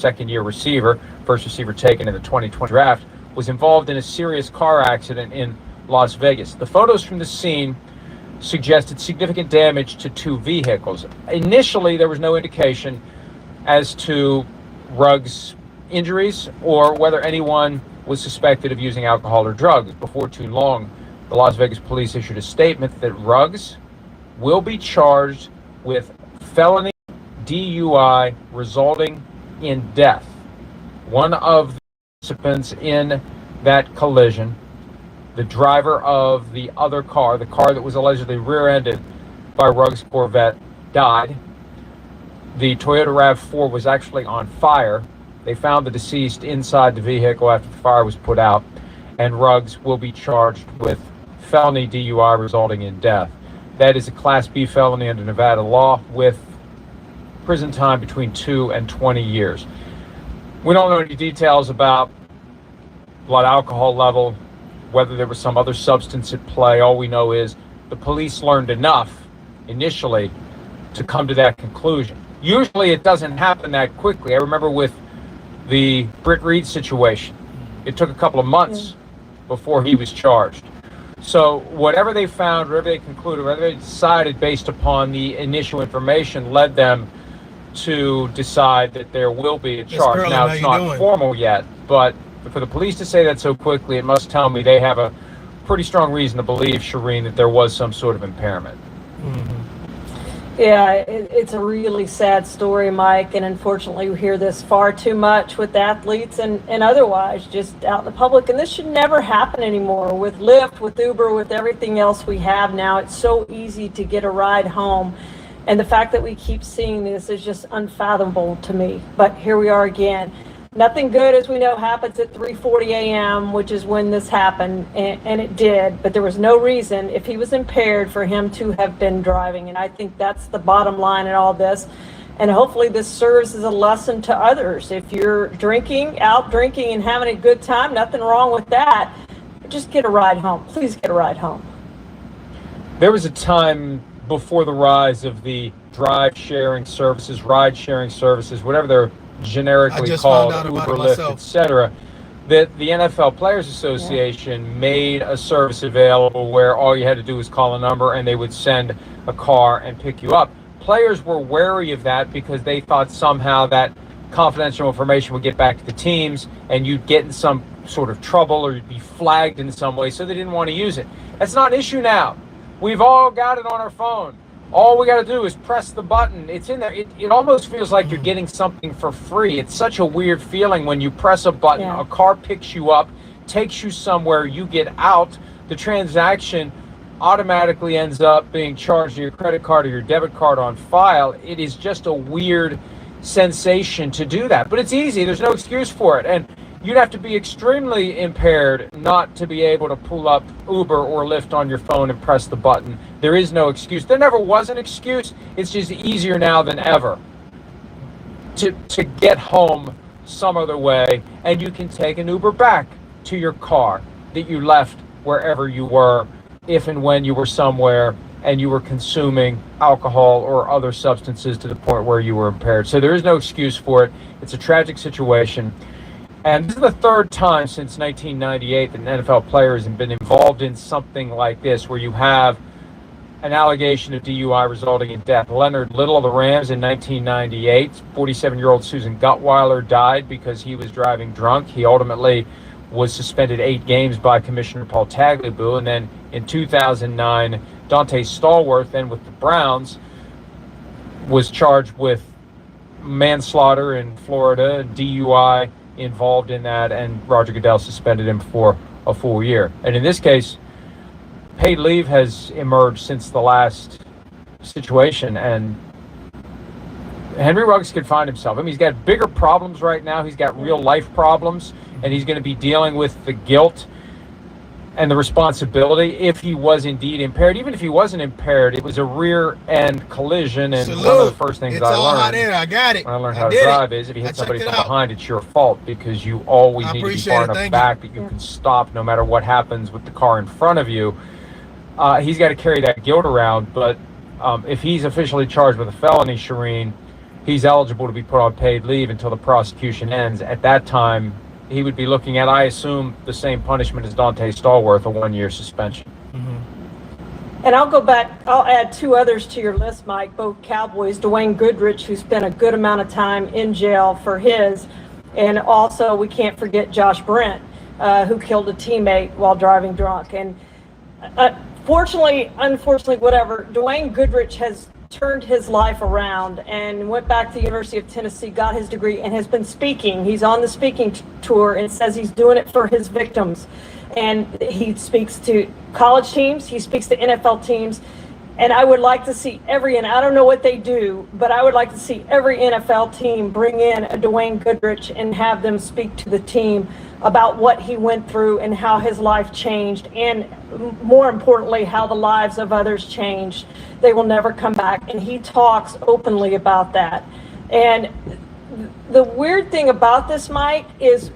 second-year receiver, first receiver taken in the 2020 draft, was involved in a serious car accident in Las Vegas. The photos from the scene suggested significant damage to two vehicles. Initially, there was no indication as to Ruggs' injuries or whether anyone was suspected of using alcohol or drugs. Before too long, the Las Vegas police issued a statement that Ruggs will be charged with felony DUI resulting in death. One of the participants in that collision, the driver of the other car, the car that was allegedly rear-ended by Ruggs' Corvette, died. The Toyota RAV4 was actually on fire. They found the deceased inside the vehicle after the fire was put out, and Ruggs will be charged with felony DUI resulting in death. That is a Class B felony under Nevada law with prison time between 2 and 20 years. We don't know any details about blood alcohol level, whether there was some other substance at play. All we know is the police learned enough initially to come to that conclusion. Usually it doesn't happen that quickly. I remember with the Britt Reed situation, it took a couple of months before he was charged. So whatever they found, whatever they concluded, whatever they decided based upon the initial information led them to decide that there will be a charge. Now, it's not formal yet, but for the police to say that so quickly, it must tell me they have a pretty strong reason to believe, Shireen, that there was some sort of impairment. Mm-hmm. Yeah, it's a really sad story, Mike, and unfortunately we hear this far too much with athletes and otherwise just out in the public, and this should never happen anymore with Lyft, with Uber, with everything else we have now. It's so easy to get a ride home. And the fact that we keep seeing this is just unfathomable to me. But here we are again. Nothing good, as we know, happens at 3:40 a.m., which is when this happened, and it did. But there was no reason, if he was impaired, for him to have been driving. And I think that's the bottom line in all this. And hopefully this serves as a lesson to others. If you're out drinking and having a good time, nothing wrong with that. Just get a ride home. Please get a ride home. There was a time before the rise of the ride-sharing services, whatever they're generically called, Uber, Lyft, etc., that the NFL Players Association made a service available where all you had to do was call a number and they would send a car and pick you up. Players were wary of that because they thought somehow that confidential information would get back to the teams and you'd get in some sort of trouble or you'd be flagged in some way, so they didn't want to use it. That's not an issue now. We've all got it on our phone. All we got to do is press the button. It's in there. It almost feels like you're getting something for free. It's such a weird feeling when you press a button, a car picks you up, takes you somewhere, you get out, the transaction automatically ends up being charged to your credit card or your debit card on file. It is just a weird sensation to do that. But it's easy. There's no excuse for it. And you'd have to be extremely impaired not to be able to pull up Uber or Lyft on your phone and press the button. There is no excuse. There never was an excuse. It's just easier now than ever to get home some other way, and you can take an Uber back to your car that you left wherever you were, if and when you were somewhere and you were consuming alcohol or other substances to the point where you were impaired. So there is no excuse for it. It's a tragic situation. And this is the third time since 1998 that an NFL player has been involved in something like this, where you have an allegation of DUI resulting in death. Leonard Little of the Rams in 1998, 47-year-old Susan Gutweiler died because he was driving drunk. He ultimately was suspended 8 games by Commissioner Paul Tagliabue. And then in 2009, Dante Stallworth, then with the Browns, was charged with manslaughter in Florida, DUI involved in that, and Roger Goodell suspended him for a full year. And in this case, paid leave has emerged since the last situation, and Henry Ruggs could find himself. I mean, he's got bigger problems right now. He's got real life problems, and he's going to be dealing with the guilt and the responsibility if he was indeed impaired. Even if he wasn't impaired, it was a rear-end collision, and one of the first things I learned when I learned how to drive is if you hit somebody from behind, it's your fault, because you always need to be far enough back that you can stop no matter what happens with the car in front of you. He's got to carry that guilt around, but if he's officially charged with a felony, Shireen, he's eligible to be put on paid leave until the prosecution ends. At that time, he would be looking at, I assume, the same punishment as Dante Stallworth, a 1-year suspension. And I'll go back, I'll add 2 others to your list, Mike, both Cowboys. Dwayne Goodrich, who spent a good amount of time in jail for his, and also we can't forget Josh Brent, who killed a teammate while driving drunk. And unfortunately, whatever, Dwayne Goodrich has turned his life around and went back to the University of Tennessee, got his degree, and has been speaking. He's on the speaking tour and says he's doing it for his victims. And he speaks to college teams, he speaks to NFL teams, and I would like to see and I don't know what they do, but I would like to see every NFL team bring in a Dwayne Goodrich and have them speak to the team about what he went through and how his life changed, and more importantly, how the lives of others changed. They will never come back, and he talks openly about that. And the weird thing about this, Mike, is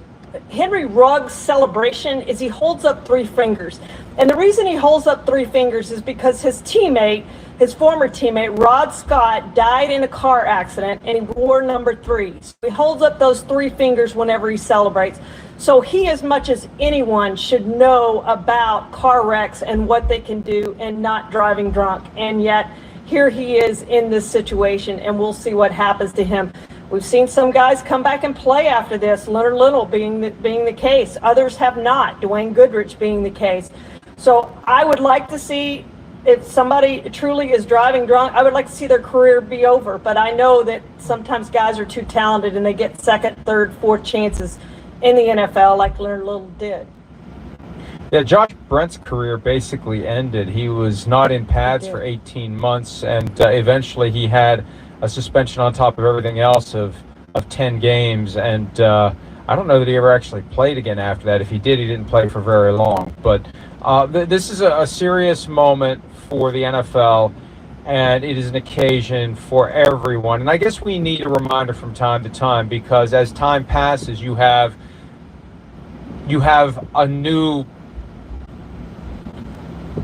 Henry Ruggs' celebration is he holds up 3 fingers. And the reason he holds up 3 fingers is because his former teammate, Rod Scott, died in a car accident, and he wore number 3. So he holds up those 3 fingers whenever he celebrates. So he, as much as anyone, should know about car wrecks and what they can do and not driving drunk. And yet here he is in this situation, and we'll see what happens to him. We've seen some guys come back and play after this, Leonard Little being the case. Others have not, Dwayne Goodrich being the case. So I would like to see, if somebody truly is driving drunk, I would like to see their career be over. But I know that sometimes guys are too talented and they get 2nd, 3rd, 4th chances in the NFL like Leonard Little did. Yeah, Josh Brent's career basically ended. He was not in pads for 18 months, and eventually he had a suspension on top of everything else of 10 games, and I don't know that he ever actually played again after that. If he did, he didn't play for very long. But this is a serious moment for the NFL, and it is an occasion for everyone. And I guess we need a reminder from time to time, because as time passes, you have a new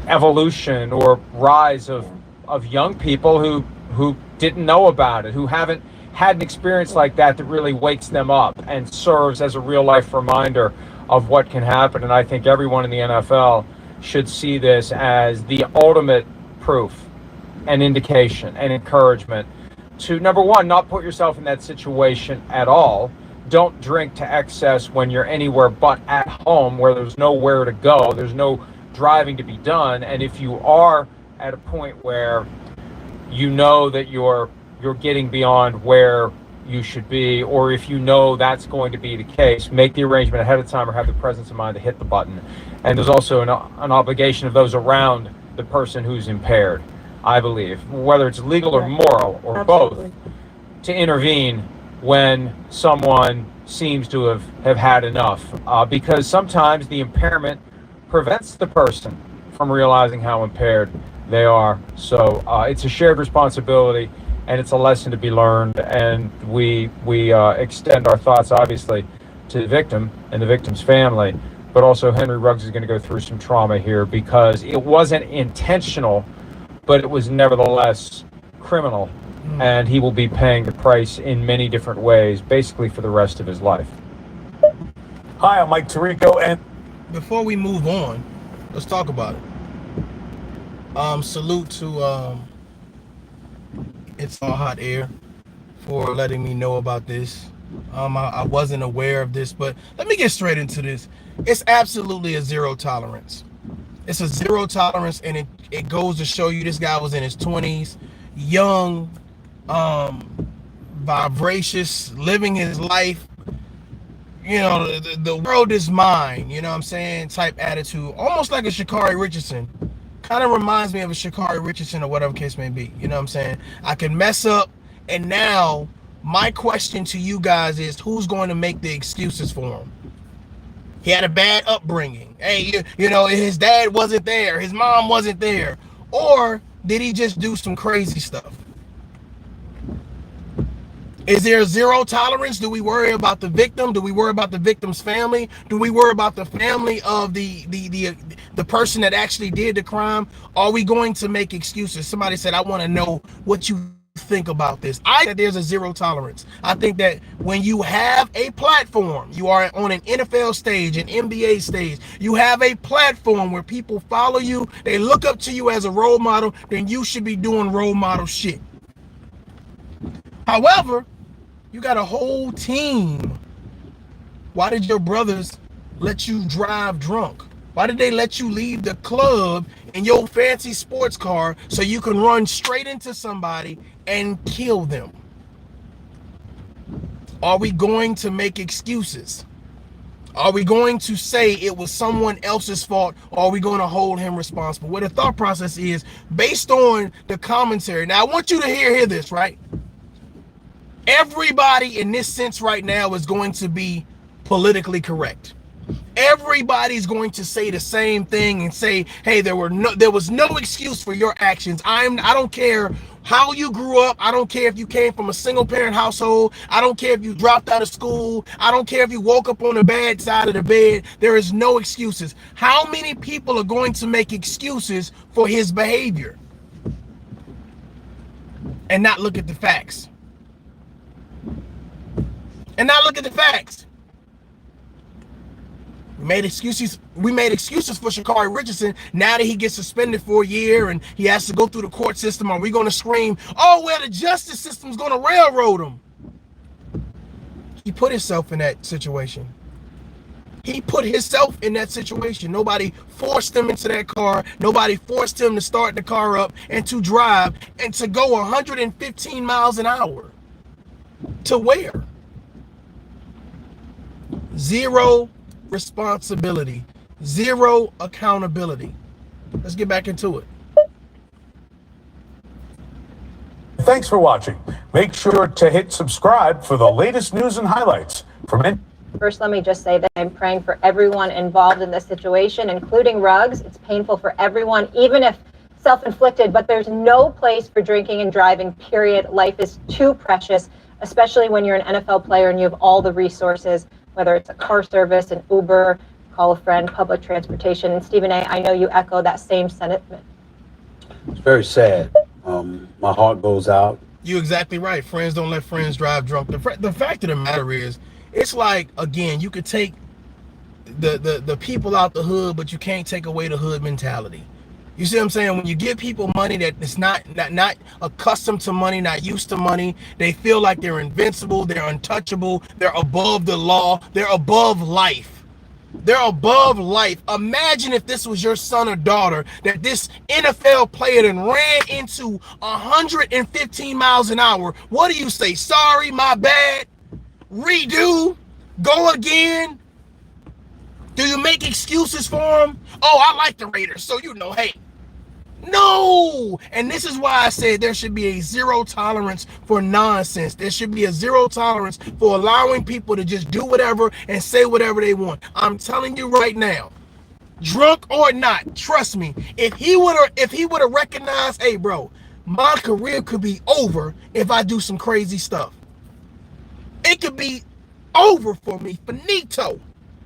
evolution or rise of young people who didn't know about it, who haven't had an experience like that really wakes them up and serves as a real life reminder of what can happen. And I think everyone in the NFL should see this as the ultimate proof and indication and encouragement to, number one, not put yourself in that situation at all. Don't drink to excess when you're anywhere but at home, where there's nowhere to go, there's no driving to be done. And if you are at a point where you know that you're getting beyond where you should be, or if you know that's going to be the case, make the arrangement ahead of time or have the presence of mind to hit the button. And there's also an obligation of those around the person who's impaired, I believe, whether it's legal or moral or Absolutely. both, to intervene when someone seems to have had enough, because sometimes the impairment prevents the person from realizing how impaired they are. So it's a shared responsibility, and it's a lesson to be learned. And we extend our thoughts, obviously, to the victim and the victim's family. But also, Henry Ruggs is going to go through some trauma here, because it wasn't intentional, but it was nevertheless criminal. And he will be paying the price in many different ways, basically for the rest of his life. Hi, I'm Mike Tirico, and before we move on, let's talk about it. Salute to It's All Hot Air for letting me know about this. I wasn't aware of this, but let me get straight into this. It's absolutely a zero tolerance. It's a zero tolerance, and it goes to show you this guy was in his 20s, young, vivacious, living his life. You know, the world is mine, you know what I'm saying, type attitude. Almost like a Sha'Carri Richardson. Kind of reminds me of a Sha'Carri Richardson or whatever case may be. You know what I'm saying? I can mess up, and now my question to you guys is, who's going to make the excuses for him? He had a bad upbringing. Hey, you know, his dad wasn't there, his mom wasn't there. Or did he just do some crazy stuff? Is there zero tolerance? Do we worry about the victim? Do we worry about the victim's family? Do we worry about the family of the person that actually did the crime? Are we going to make excuses? Somebody said, I want to know what you think about this? I think that there's a zero tolerance. I think that when you have a platform, you are on an NFL stage, an NBA stage, you have a platform where people follow you, they look up to you as a role model, then you should be doing role model shit. However, you got a whole team. Why did your brothers let you drive drunk? Why did they let you leave the club in your fancy sports car so you can run straight into somebody and kill them? Are we going to make excuses? Are we going to say it was someone else's fault, or are we going to hold him responsible? What the thought process is based on the commentary. Now, I want you to hear this, right? Everybody in this sense right now is going to be politically correct. Everybody's going to say the same thing and say, hey, there was no excuse for your actions. I don't care how you grew up. I don't care if you came from a single parent household. I don't care if you dropped out of school. I don't care if you woke up on the bad side of the bed. There is no excuses. How many people are going to make excuses for his behavior and not look at the facts? And not look at the facts. We made excuses for Sha'Carri Richardson. Now that he gets suspended for a year and he has to go through the court system, are we going to scream, oh, well, the justice system's going to railroad him? He put himself in that situation. Nobody forced him into that car. Nobody forced him to start the car up and to drive and to go 115 miles an hour. To where? Zero responsibility, zero accountability. Let's get back into it. Thanks for watching. Make sure to hit subscribe for the latest news and highlights from First, let me just say that I'm praying for everyone involved in this situation, including Ruggs. It's painful for everyone, even if self-inflicted, but there's no place for drinking and driving, period. Life is too precious, especially when you're an NFL player and you have all the resources, whether it's a car service, an Uber, call a friend, public transportation. And Stephen A., I know you echo that same sentiment. It's very sad. My heart goes out. You're exactly right. Friends don't let friends drive drunk. The fact of the matter is, it's like, again, you could take the people out the hood, but you can't take away the hood mentality. You see what I'm saying? When you give people money that is not accustomed to money, not used to money, they feel like they're invincible, they're untouchable, they're above the law, they're above life. They're above life. Imagine if this was your son or daughter that this NFL player then ran into 115 miles an hour. What do you say? Sorry, my bad. Redo. Go again. Do you make excuses for him? Oh, I like the Raiders, so hey. No! And this is why I said there should be a zero tolerance for nonsense. There should be a zero tolerance for allowing people to just do whatever and say whatever they want. I'm telling you right now, drunk or not, trust me, if he would have recognized, hey bro, my career could be over if I do some crazy stuff. It could be over for me, finito,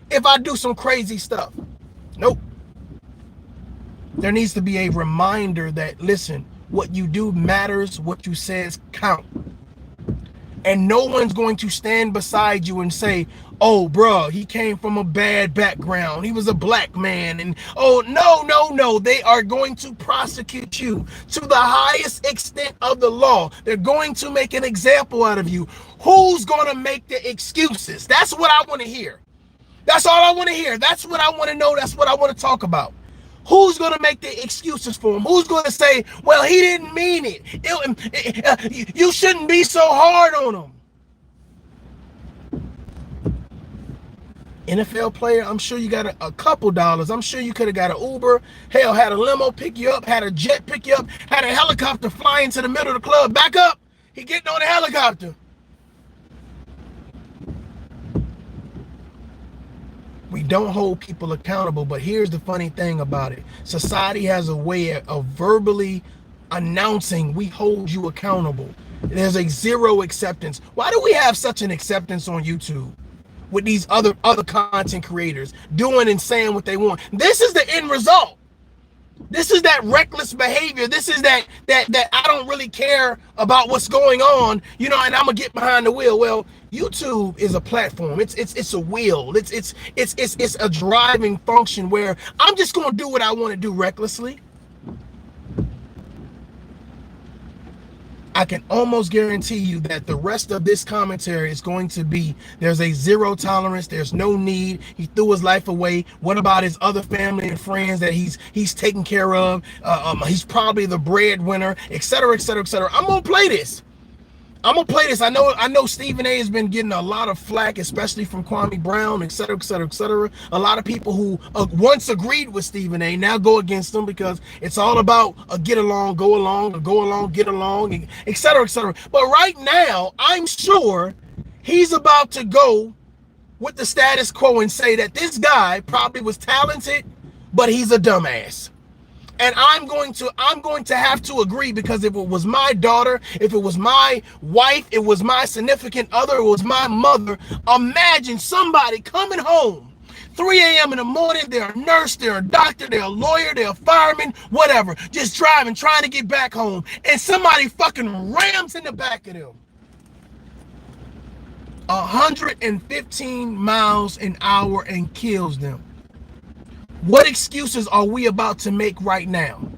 if I do some crazy stuff. Nope. There needs to be a reminder that, listen, what you do matters, what you say count. And no one's going to stand beside you and say, oh, bro, he came from a bad background. He was a black man. And, oh, no. They are going to prosecute you to the highest extent of the law. They're going to make an example out of you. Who's going to make the excuses? That's what I want to hear. That's all I want to hear. That's what I want to know. That's what I want to talk about. Who's going to make the excuses for him? Who's going to say, well, he didn't mean it. You shouldn't be so hard on him. NFL player, I'm sure you got a couple dollars. I'm sure you could have got an Uber. Hell, had a limo pick you up, had a jet pick you up, had a helicopter fly into the middle of the club. Back up. He getting on the helicopter. We don't hold people accountable, but here's the funny thing about it. Society has a way of verbally announcing we hold you accountable. There's a zero acceptance. Why do we have such an acceptance on YouTube with these other content creators doing and saying what they want? This is the end result. This is that reckless behavior. This is that I don't really care about what's going on, you know, and I'm gonna get behind the wheel. Well, YouTube is a platform. It's a wheel. It's a driving function where I'm just gonna do what I want to do recklessly. I can almost guarantee you that the rest of this commentary is going to be, there's a zero tolerance, there's no need, he threw his life away, what about his other family and friends that he's taking care of, he's probably the breadwinner, etc., etc., etc. I'm gonna play this. I know Stephen A has been getting a lot of flack, especially from Kwame Brown, etc., etc., etc. A lot of people who once agreed with Stephen A now go against him because it's all about a get along, go along, get along, etc., etc. But right now, I'm sure he's about to go with the status quo and say that this guy probably was talented, but he's a dumbass. And I'm going to have to agree, because if it was my daughter, if it was my wife, it was my significant other, it was my mother, imagine somebody coming home 3 a.m. in the morning, they're a nurse, they're a doctor, they're a lawyer, they're a fireman, whatever, just driving, trying to get back home, and somebody fucking rams in the back of them. 115 miles an hour and kills them. What excuses are we about to make right now?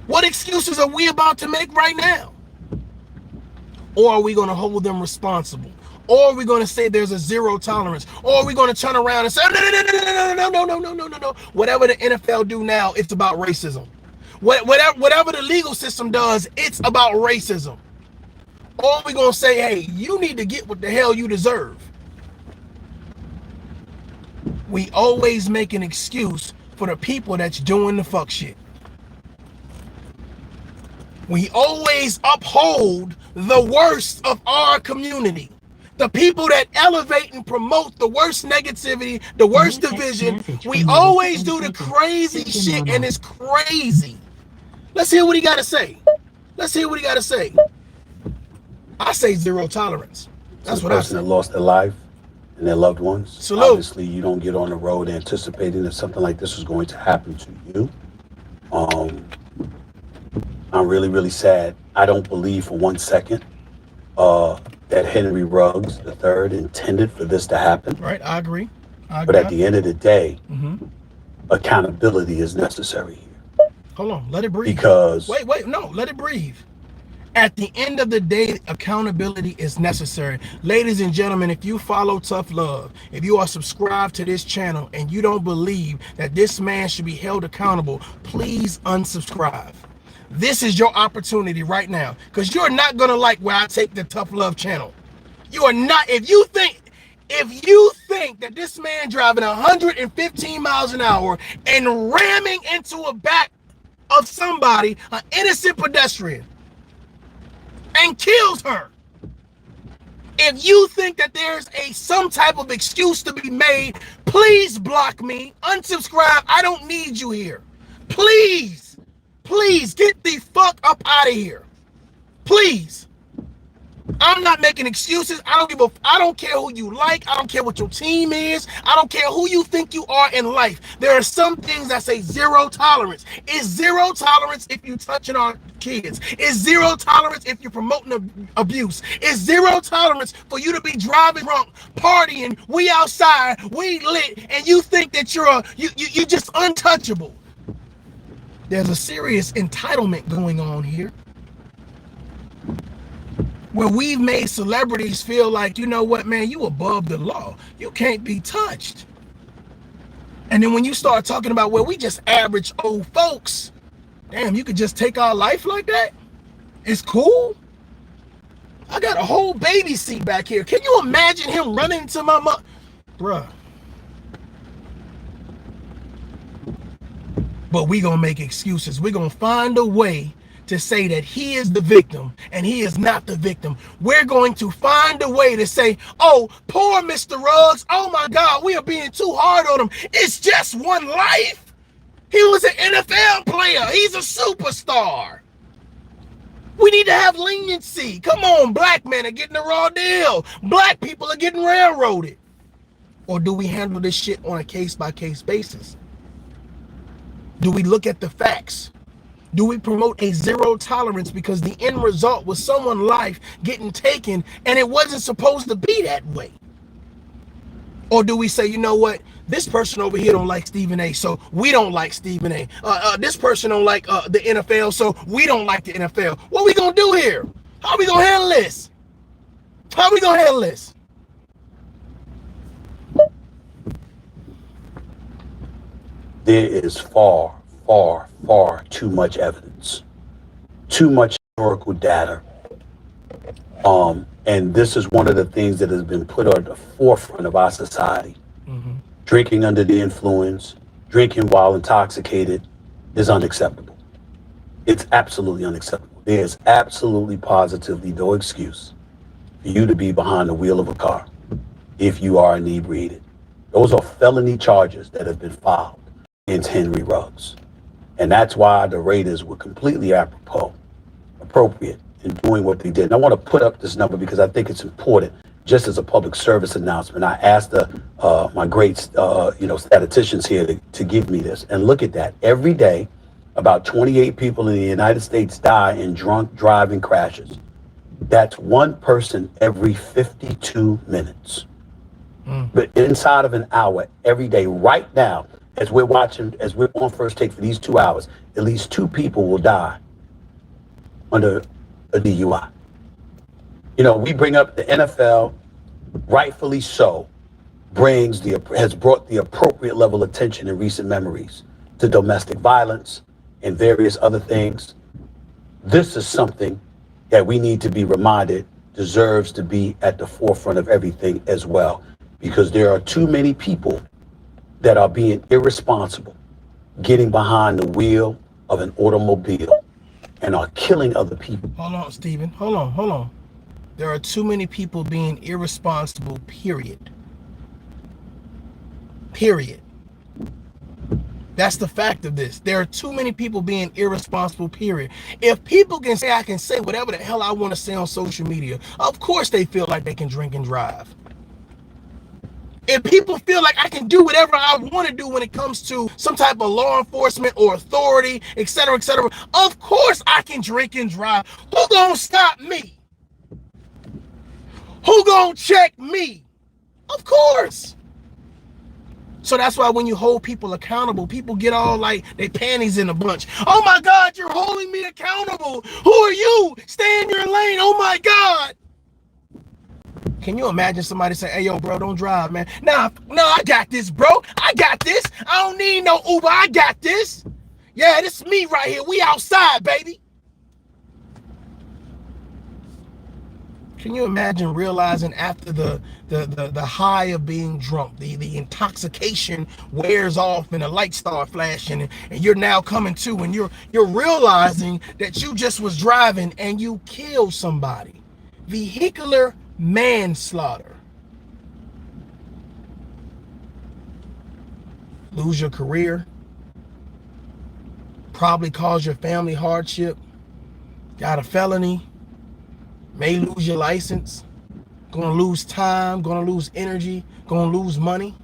What excuses are we about to make right now? Or are we going to hold them responsible? Or are we going to say there's a zero tolerance? Or are we going to turn around and say, no. Whatever the NFL do now, it's about racism. Whatever the legal system does, it's about racism. Or are we going to say, hey, you need to get what the hell you deserve? We always make an excuse for the people that's doing the fuck shit. We always uphold the worst of our community. The people that elevate and promote the worst negativity, the worst division. We always do the crazy shit, and it's crazy. Let's hear what he got to say. Let's hear what he got to say. I say zero tolerance. That's what I say. Person that lost their life and their loved ones. Salute. Obviously, you don't get on the road anticipating that something like this is going to happen to you. I'm really, really sad. I don't believe for 1 second that Henry Ruggs III intended for this to happen. Right, I agree. But at the end of the day, accountability is necessary here. Hold on, let it breathe. Because wait, no, let it breathe. At the end of the day, accountability is necessary. Ladies and gentlemen, if you follow ToughLove, if you are subscribed to this channel and you don't believe that this man should be held accountable, please unsubscribe. This is your opportunity right now, because you're not going to like where I take the ToughLove channel. You are not. If you think that this man driving 115 miles an hour and ramming into a back of somebody, an innocent pedestrian, and kills her, if you think that there's some type of excuse to be made, please block me, unsubscribe. I don't need you here. Please get the fuck up out of here. Please. I'm not making excuses. I don't care who you like. I don't care what your team is. I don't care who you think you are in life. There are some things that say zero tolerance. It's zero tolerance if you touching our kids. It's zero tolerance if you're promoting abuse. It's zero tolerance for you to be driving drunk, partying, we outside, we lit, and you think that you're just untouchable. There's a serious entitlement going on here, where we've made celebrities feel like, you know what, man, you above the law. You can't be touched. And then when you start talking about, well, we just average old folks, damn, you could just take our life like that? It's cool. I got a whole baby seat back here. Can you imagine him running into my mother? Bruh. But we gonna make excuses. We're gonna find a way to say that he is the victim and he is not the victim. We're going to find a way to say, oh, poor Mr. Ruggs, oh my God, we are being too hard on him. It's just one life. He was an NFL player. He's a superstar. We need to have leniency. Come on, black men are getting the raw deal. Black people are getting railroaded. Or do we handle this shit on a case-by-case basis? Do we look at the facts? Do we promote a zero tolerance because the end result was someone's life getting taken and it wasn't supposed to be that way? Or do we say, you know what? This person over here don't like Stephen A, so we don't like Stephen A. This person don't like the NFL, so we don't like the NFL. What we gonna do here? How we gonna handle this? How we gonna handle this? There is far too much evidence, too much historical data. And this is one of the things that has been put on the forefront of our society. Mm-hmm. Drinking under the influence, drinking while intoxicated is unacceptable. It's absolutely unacceptable. There's absolutely positively no excuse for you to be behind the wheel of a car if you are inebriated. Those are felony charges that have been filed against Henry Ruggs. And that's why the Raiders were completely appropriate in doing what they did. And I want to put up this number because I think it's important, just as a public service announcement. I asked my great statisticians here to give me this. And look at that. Every day, about 28 people in the United States die in drunk driving crashes. That's one person every 52 minutes. But inside of an hour, every day, right now, as we're on First Take for these 2 hours, at least 2 people will die under a DUI. You know, we bring up the NFL, rightfully so, has brought the appropriate level of attention in recent memories to domestic violence and various other things. This is something that we need to be reminded deserves to be at the forefront of everything as well, because there are too many people that are being irresponsible, getting behind the wheel of an automobile and are killing other people. Hold on, Stephen. Hold on. There are too many people being irresponsible, period. Period. That's the fact of this. There are too many people being irresponsible, period. If people can say I can say whatever the hell I want to say on social media, of course they feel like they can drink and drive. If people feel like I can do whatever I want to do when it comes to some type of law enforcement or authority, etc., of course I can drink and drive. Who gonna stop me? Who gonna check me? Of course. So that's why when you hold people accountable, people get all like their panties in a bunch. Oh my God, you're holding me accountable. Who are you? Stay in your lane. Oh my God. Can you imagine somebody say, hey, yo, bro, don't drive, man. Nah, I got this, bro. I got this. I don't need no Uber. I got this. Yeah, this is me right here. We outside, baby. Can you imagine realizing after the high of being drunk, the intoxication wears off and the lights start flashing and you're now coming to and you're realizing that you just was driving and you killed somebody. Vehicular manslaughter. Lose your career. Probably cause your family hardship. Got a felony. May lose your license. Gonna lose time. Gonna lose energy. Gonna lose money.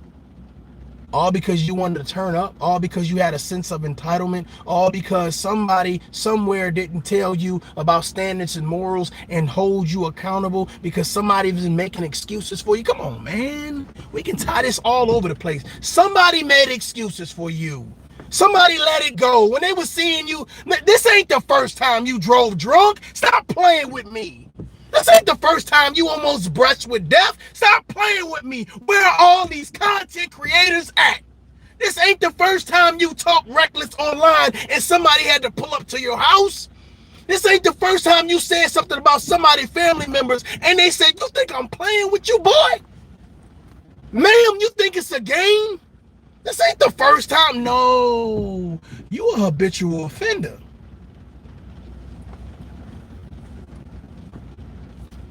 All because you wanted to turn up. All because you had a sense of entitlement. All because somebody somewhere didn't tell you about standards and morals and hold you accountable because somebody was making excuses for you. Come on, man. We can tie this all over the place. Somebody made excuses for you. Somebody let it go. When they were seeing you, this ain't the first time you drove drunk. Stop playing with me. This ain't the first time you almost brushed with death. Stop playing with me. Where are all these content creators at? This ain't the first time you talk reckless online and somebody had to pull up to your house. This ain't the first time you said something about somebody's family members and they said, you think I'm playing with you, boy? Ma'am, you think it's a game? This ain't the first time. No, you a habitual offender.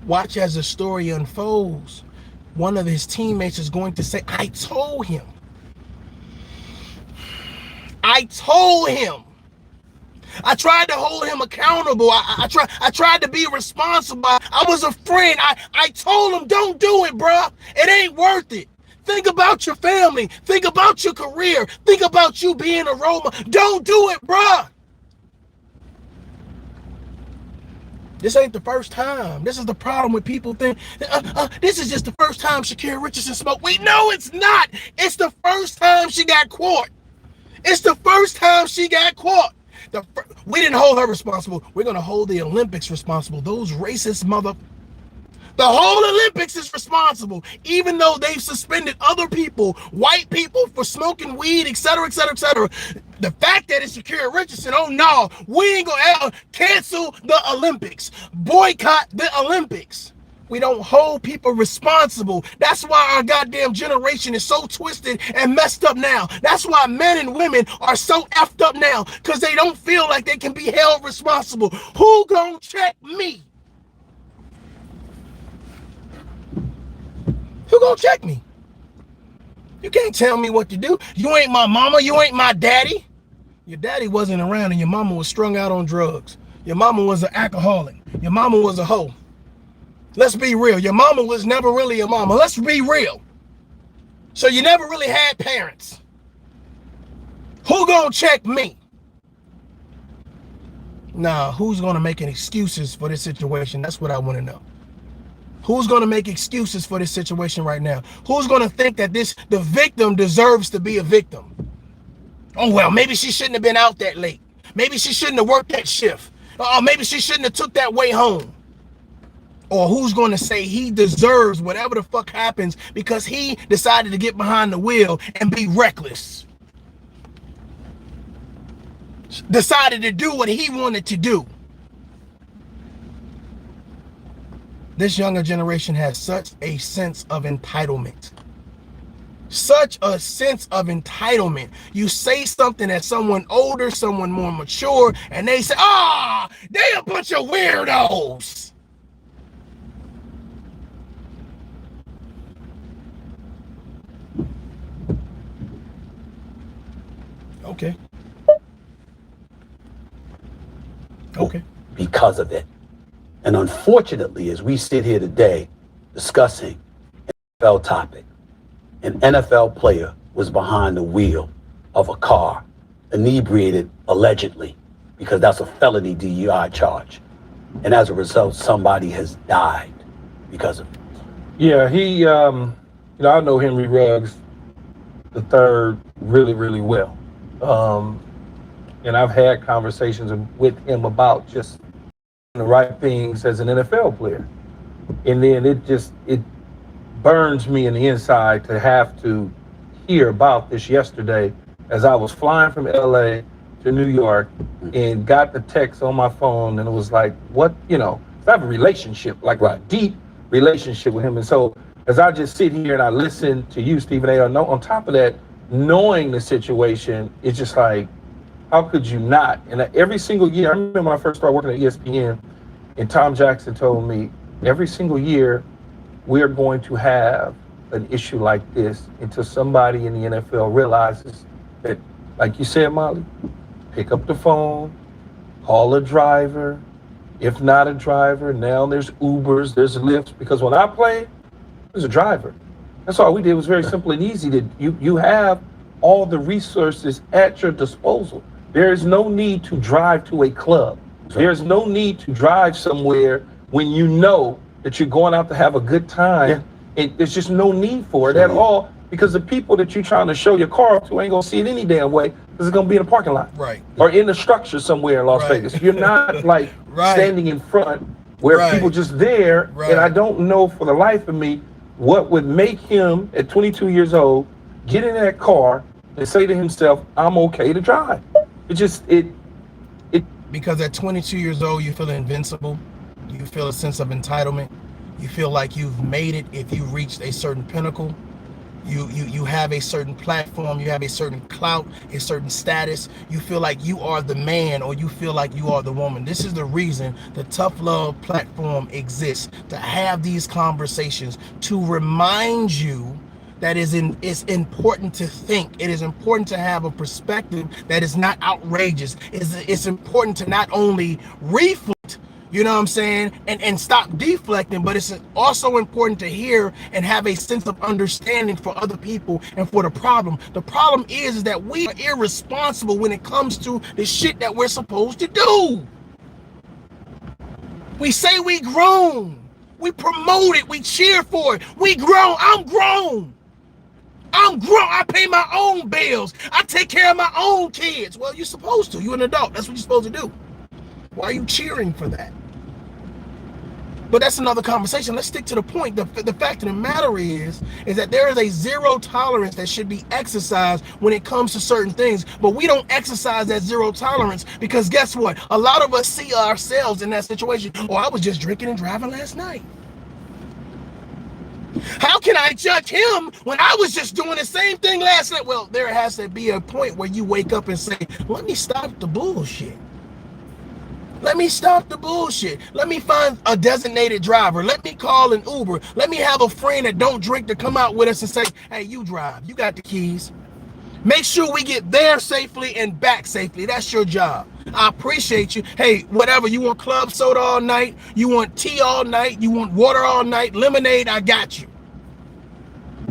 Watch as the story unfolds. One of his teammates is going to say, I told him. I told him. I tried to hold him accountable. I tried to be responsible. I was a friend. I told him, don't do it, bro. It ain't worth it. Think about your family. Think about your career. Think about you being a role model. Don't do it, bruh. This ain't the first time. This is the problem with people think, this is just the first time Sha'Carri Richardson smoked weed. No, it's not. It's the first time she got caught. It's the first time she got caught. We didn't hold her responsible. We're going to hold the Olympics responsible. Those racist The whole Olympics is responsible, even though they've suspended other people, white people, for smoking weed, etc., etc., etc. The fact that it's Sha'Carri Richardson, oh no, we ain't gonna cancel the Olympics, boycott the Olympics. We don't hold people responsible. That's why our goddamn generation is so twisted and messed up now. That's why men and women are so effed up now, because they don't feel like they can be held responsible. Who gonna check me? Who gonna check me? You can't tell me what to do. You ain't my mama. You ain't my daddy. Your daddy wasn't around and your mama was strung out on drugs. Your mama was an alcoholic. Your mama was a hoe. Let's be real. Your mama was never really a mama. Let's be real. So you never really had parents. Who gonna check me? Nah, who's gonna make any excuses for this situation? That's what I want to know. Who's going to make excuses for this situation right now? Who's going to think that the victim deserves to be a victim? Oh, well, maybe she shouldn't have been out that late. Maybe she shouldn't have worked that shift. Maybe she shouldn't have took that way home. Or who's going to say he deserves whatever the fuck happens because he decided to get behind the wheel and be reckless? Decided to do what he wanted to do. This younger generation has such a sense of entitlement. Such a sense of entitlement. You say something as someone older, someone more mature, and they say, they a bunch of weirdos. Okay. Because of it. And unfortunately, as we sit here today discussing an NFL topic, an NFL player was behind the wheel of a car, inebriated allegedly, because that's a felony DUI charge. And as a result, somebody has died because of it. Yeah, he, I know Henry Ruggs III really, really well. And I've had conversations with him about just the right things as an NFL player. And then it burns me in the inside to have to hear about this yesterday as I was flying from LA to New York and got the text on my phone, and it was like, what, I have a relationship, like a deep relationship with him. And so as I just sit here and I listen to you, Stephen A., on top of that, knowing the situation, it's just like, how could you not? And every single year, I remember when I first started working at ESPN, and Tom Jackson told me, every single year, we're going to have an issue like this until somebody in the NFL realizes that, like you said, Molly, pick up the phone, call a driver. If not a driver, now there's Ubers, there's Lyfts. Because when I played, there's a driver. That's all we did. It was very simple and easy. You have all the resources at your disposal. There is no need to drive to a club. There's no need to drive somewhere when you know that you're going out to have a good time. Yeah. There's just no need for it at all, because the people that you're trying to show your car to ain't gonna see it any damn way, because it's gonna be in a parking lot. Right. Or in the structure somewhere in Las Vegas. You're not like standing in front where people just there. And I don't know for the life of me what would make him at 22 years old get in that car and say to himself, I'm okay to drive. Because at 22 years old, you feel invincible. You feel a sense of entitlement. You feel like you've made it if you reached a certain pinnacle. You have a certain platform. You have a certain clout, a certain status. You feel like you are the man, or you feel like you are the woman. This is the reason the ToughLove platform exists, to have these conversations, to remind you that it's important to think. It is important to have a perspective that is not outrageous. It's important to not only reflect, You know what I'm saying? And stop deflecting. But it's also important to hear and have a sense of understanding for other people and for the problem. The problem is that we are irresponsible when it comes to the shit that we're supposed to do. We say we grown. We promote it. We cheer for it. We grown. I'm grown. I'm grown. I pay my own bills. I take care of my own kids. Well, you're supposed to. You're an adult. That's what you're supposed to do. Why are you cheering for that? But that's another conversation. Let's stick to the point. The fact of the matter is that there is a zero tolerance that should be exercised when it comes to certain things. But we don't exercise that zero tolerance because guess what? A lot of us see ourselves in that situation. Oh, I was just drinking and driving last night. How can I judge him when I was just doing the same thing last night? Well, there has to be a point where you wake up and say, let me stop the bullshit. Let me stop the bullshit. Let me find a designated driver. Let me call an Uber. Let me have a friend that don't drink to come out with us and say, hey, you drive. You got the keys. Make sure we get there safely and back safely. That's your job. I appreciate you. Hey, whatever. You want club soda all night? You want tea all night? You want water all night? Lemonade? I got you.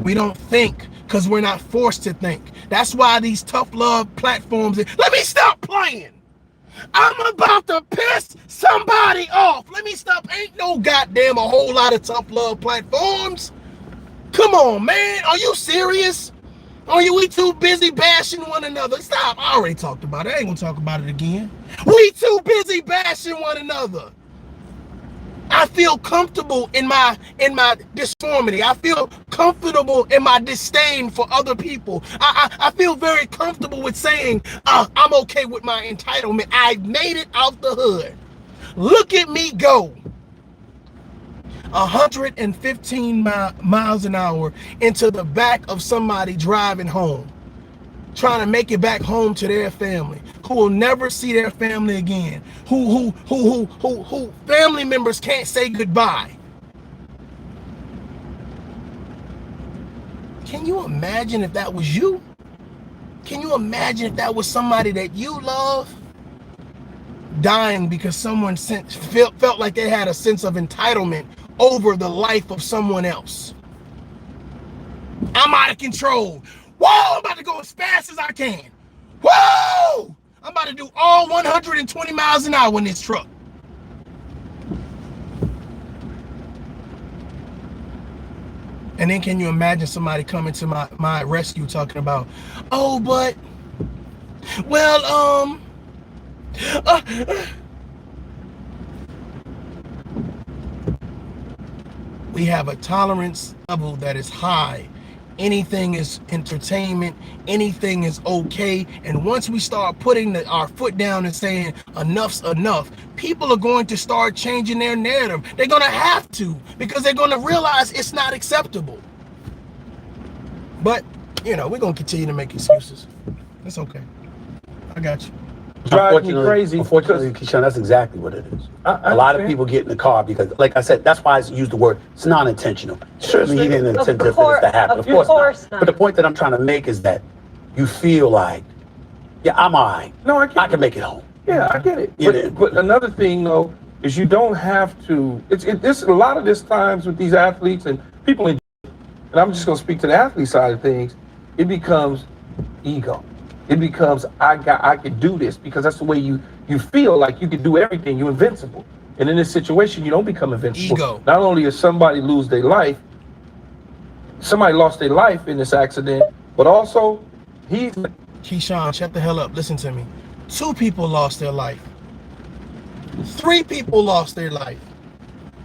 We don't think because we're not forced to think. That's why these tough love platforms. Let me stop playing. I'm about to piss somebody off. Let me stop. Ain't no goddamn a whole lot of tough love platforms. Come on, man. Are you serious? Are we too busy bashing one another? Stop. I already talked about it. I ain't gonna talk about it again. We too busy bashing one another. I feel comfortable in my disformity. I feel comfortable in my disdain for other people. I feel very comfortable with saying I'm okay with my entitlement. I made it out the hood. Look at me go. 115 miles an hour into the back of somebody driving home, trying to make it back home to their family, who will never see their family again, who family members can't say goodbye. Can you imagine if that was you? Can you imagine if that was somebody that you love dying because someone felt like they had a sense of entitlement over the life of someone else? I'm out of control. Whoa, I'm about to go as fast as I can. Whoa! I'm about to do all 120 miles an hour in this truck. And then can you imagine somebody coming to my rescue talking about, oh, but, well, we have a tolerance level that is high. Anything is entertainment, anything is okay. And once we start putting our foot down and saying enough's enough, people are going to start changing their narrative. They're going to have to, because they're going to realize it's not acceptable. But, you know, we're going to continue to make excuses. It's okay. I got you. Drives me crazy. Unfortunately, Keyshawn, that's exactly what it is. A lot of people get in the car because, like I said, that's why I used the word, it's non-intentional. Certainly he didn't intend for this to happen. Of course not. But the point that I'm trying to make is that you feel like, yeah, I'm all right. No, I can make it home. Yeah, I get it. But another thing, though, is you don't have to, it's a lot of this times with these athletes and people in, and I'm just going to speak to the athlete side of things, it becomes ego. It becomes, I can do this, because that's the way you feel like you can do everything. You're invincible. And in this situation, you don't become invincible. Ego. Not only does somebody lose their life, somebody lost their life in this accident, but also Keyshawn, shut the hell up. Listen to me. 2 people lost their life. 3 people lost their life.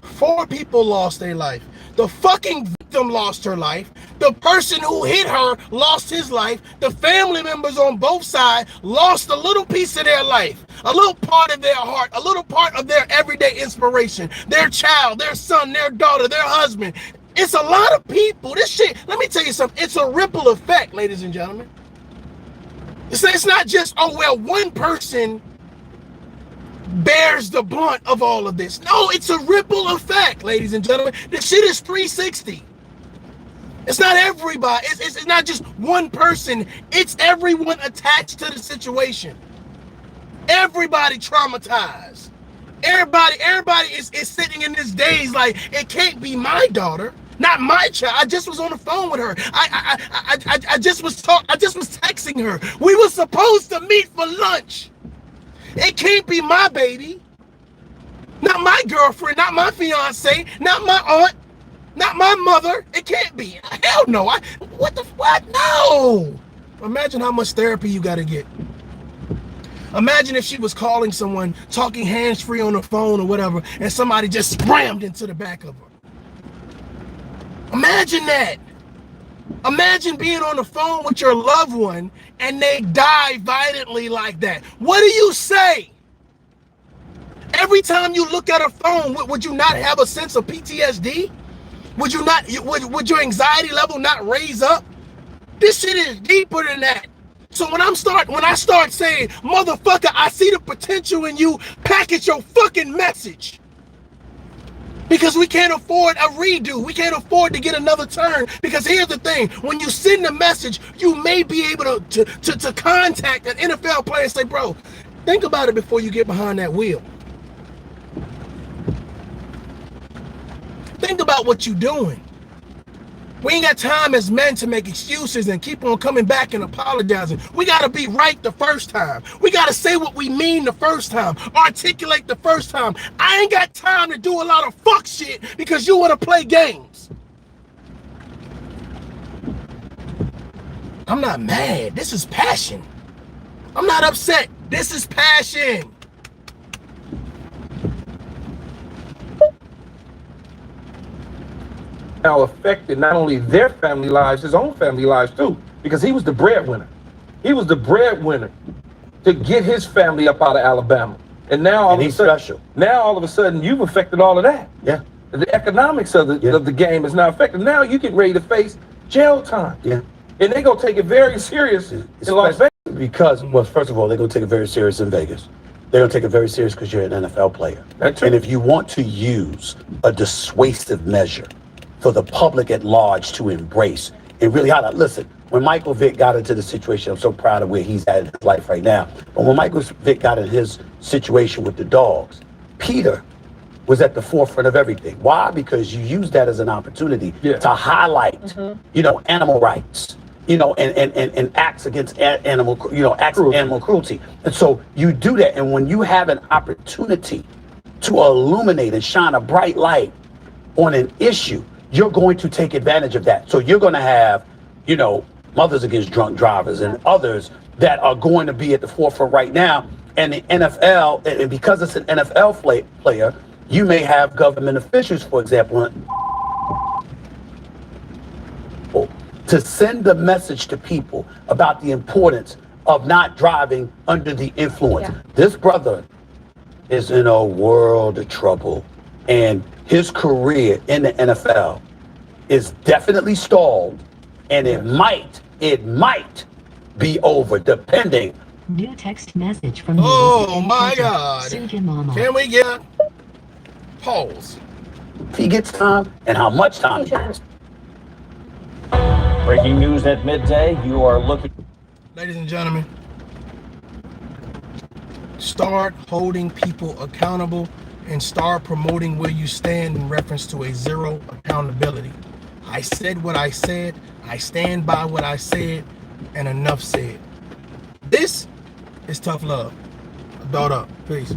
4 people lost their life. The fucking victim lost her life. The person who hit her lost his life. The family members on both sides lost a little piece of their life, a little part of their heart, a little part of their everyday inspiration, their child, their son, their daughter, their husband. It's a lot of people. This shit, let me tell you something. It's a ripple effect, ladies and gentlemen. It's not just, oh, well, one person bears the brunt of all of this. No, it's a ripple effect, ladies and gentlemen. This shit is 360. It's not everybody. It's not just one person. It's everyone attached to the situation. Everybody traumatized. Everybody is sitting in this daze like, it can't be my daughter, not my child. I just was on the phone with her. I just was texting her. We were supposed to meet for lunch. It can't be my baby, not my girlfriend, not my fiance, not my aunt, not my mother. It can't be. Hell no. What? No. Imagine how much therapy you got to get. Imagine if she was calling someone, talking hands-free on the phone or whatever, and somebody just slammed into the back of her. Imagine that. Imagine being on the phone with your loved one and they die violently like that. What do you say? Every time you look at a phone, would you not have a sense of PTSD? Would you not? Would your anxiety level not raise up? This shit is deeper than that. So when I start saying, motherfucker, I see the potential in you, package your fucking message. Because we can't afford a redo. We can't afford to get another turn. Because here's the thing, when you send a message, you may be able to contact an NFL player and say, bro, think about it before you get behind that wheel. Think about what you're doing. We ain't got time as men to make excuses and keep on coming back and apologizing. We got to be right the first time. We got to say what we mean the first time. Articulate the first time. I ain't got time to do a lot of fuck shit because you want to play games. I'm not mad. This is passion. I'm not upset. This is passion. Now affected not only their family lives, his own family lives too, because he was the breadwinner. He was the breadwinner to get his family up out of Alabama. And now all of a sudden you've affected all of that. Yeah. The economics of the game is now affected. Now you get ready to face jail time. Yeah. And they're gonna take it very serious in Las Vegas. Because, well, first of all, they're gonna take it very serious in Vegas. They're gonna take it very serious because you're an NFL player. And if you want to use a dissuasive measure for the public at large to embrace and really highlight. Listen, when Michael Vick got into the situation, I'm so proud of where he's at in his life right now. But when Michael Vick got in his situation with the dogs, Peter was at the forefront of everything. Why? Because you use that as an opportunity to highlight, animal rights, and acts against animal cruelty. And so you do that. And when you have an opportunity to illuminate and shine a bright light on an issue, you're going to take advantage of that. So you're going to have, Mothers Against Drunk Drivers and others that are going to be at the forefront right now. And the NFL, and because it's an NFL player, you may have government officials, for example, to send the message to people about the importance of not driving under the influence. Yeah. This brother is in a world of trouble. And his career in the NFL is definitely stalled, and it might be over, depending. New text message from Oh my God! Can we get pause? If he gets time, and how much time he gets. Breaking news at midday. You are looking. Ladies and gentlemen, start holding people accountable and start promoting where you stand in reference to a zero accountability. I said what I said, I stand by what I said, and enough said. This is Tough Love. Adult up. Peace.